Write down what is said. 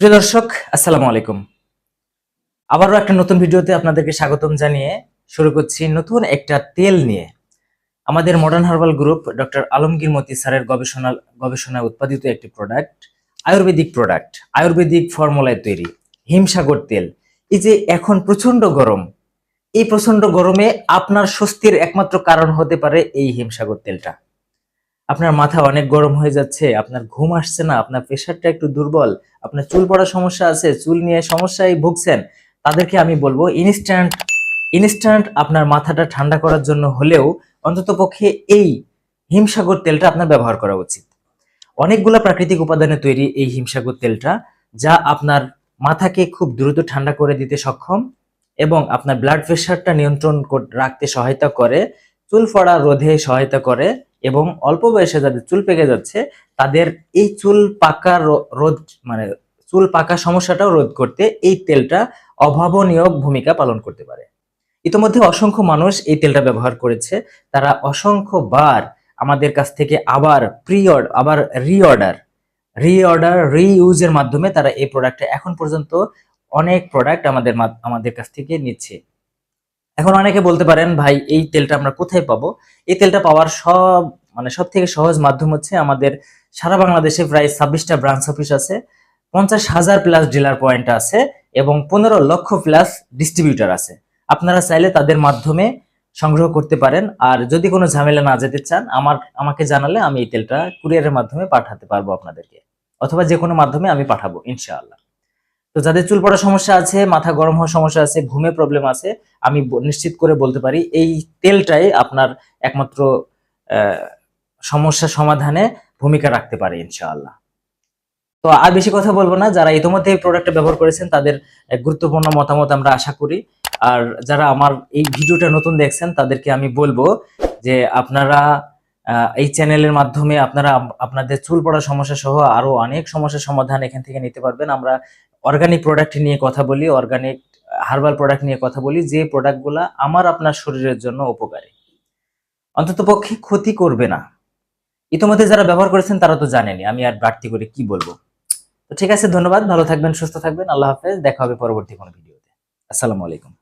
প্রিয় দর্শক, আসসালামু আলাইকুম। আবারও একটা নতুন ভিডিওতে আপনাদেরকে স্বাগতম জানিয়ে শুরু করছি নতুন একটা তেল নিয়ে। আমাদের modern herbal group doctor Alamgir Moti স্যারের গবেষণায় উৎপাদিত একটি প্রোডাক্ট, আয়ুর্বেদিক ফর্মুলায় তৈরি হিমসাগর তেল। এই যে এখন প্রচন্ড গরম, এই প্রচন্ড গরমে আপনার স্বস্তির একমাত্র কারণ হতে পারে এই হিমসাগর তেলটা। আপনার মাথা অনেক গরম হয়ে যাচ্ছে, আপনার ঘুম আসছে না, আপনার প্রেশারটা একটু দুর্বল, আপনার চুল পড়ার সমস্যা আছে, চুল নিয়ে সমস্যায় ভুগছেন, তাদেরকে আমি বলবো ইনস্ট্যান্ট ইনস্ট্যান্ট আপনার মাথাটা ঠান্ডা করার জন্য হলেও অন্ততপক্ষে এই হিমসাগর তেলটা আপনার ব্যবহার করা উচিত। অনেকগুলা প্রাকৃতিক উপাদানে তৈরি এই হিমসাগর তেলটা, যা আপনার মাথাকে খুব দ্রুত ঠান্ডা করে দিতে সক্ষম এবং আপনার ব্লাড প্রেশারটা নিয়ন্ত্রণ রাখতে সহায়তা করে, চুল পড়া রোধে সহায়তা করে এবং অল্প বয়সে যাদের চুল পেকে যাচ্ছে তাদের এই চুল পাকা রোধ মানে চুল পাকা সমস্যাটাও রোধ করতে এই তেলটা অভাবনীয় ভূমিকা পালন করতে পারে। ইতিমধ্যে অসংখ্য মানুষ এই তেলটা ব্যবহার করেছে, তারা অসংখ্যবার আমাদের কাছ থেকে আবার রিইউজের মাধ্যমে তারা এই প্রোডাক্টটা এখন পর্যন্ত অনেক প্রোডাক্ট আমাদের কাছ থেকে নিচ্ছে। এখন অনেকে বলতে পারেন, ভাই এই তেলটা আমরা কোথায় পাবো? এই তেলটা পাওয়ার সব থেকে সহজ মাধ্যম হচ্ছে আমাদের সারা বাংলাদেশে প্রায় 26টা ব্রাঞ্চ অফিস আছে, 50,000 প্লাস ডিলার পয়েন্ট আছে এবং 15 লক্ষ প্লাস ডিস্ট্রিবিউটর আছে। আপনারা চাইলে তাদের মাধ্যমে সংগ্রহ করতে পারেন। আর যদি কোনো ঝামেলা না যেতে চান, আমাকে জানালে আমি এই তেলটা কুরিয়ারের মাধ্যমে পাঠাতে পারবো আপনাদেরকে, অথবা যে কোনো মাধ্যমে আমি পাঠাবো ইনশাআল্লাহ। তো যাদের চুল পড়ার সমস্যা আছে, মাথা গরম হওয়ার সমস্যা আছে, ঘুমে প্রবলেম আছে, আমি নিশ্চিত করে বলতে পারি এই তেলটাই আপনার একমাত্র সমস্যা সমাধানে ভূমিকা রাখতে পারে ইনশাআল্লাহ। তো আর বেশি কথা বলবো না, যারা ইতিমধ্যে এই প্রোডাক্টটা ব্যবহার করেছেন তাদের গুরুত্বপূর্ণ মতামত আমরা আশা করি। আর যারা আমার এই ভিডিওটা নতুন দেখছেন তাদেরকে আমি বলবো যে আপনারা এই চ্যানেলের মাধ্যমে আপনারা আপনাদের চুল পড়ার সমস্যা সহ আরো অনেক সমস্যার সমাধান এখান থেকে নিতে পারবেন। আমরা অর্গানিক প্রোডাক্ট নিয়ে কথা বলি, অর্গানিক হার্বাল প্রোডাক্ট নিয়ে কথা বলি, যে প্রোডাক্টগুলো আপনার শরীরের জন্য উপকারী, অন্ততপক্ষে ক্ষতি করবে না। ইতিমধ্যে যারা ব্যবহার করেছেন তারা তো জানেনই, আমি আর বাড়তি করে কি বলবো। তো ঠিক আছে, ধন্যবাদ, ভালো থাকবেন, সুস্থ থাকবেন, আল্লাহ হাফেজ, দেখা হবে পরবর্তী কোনো ভিডিওতে। আসসালামু আলাইকুম।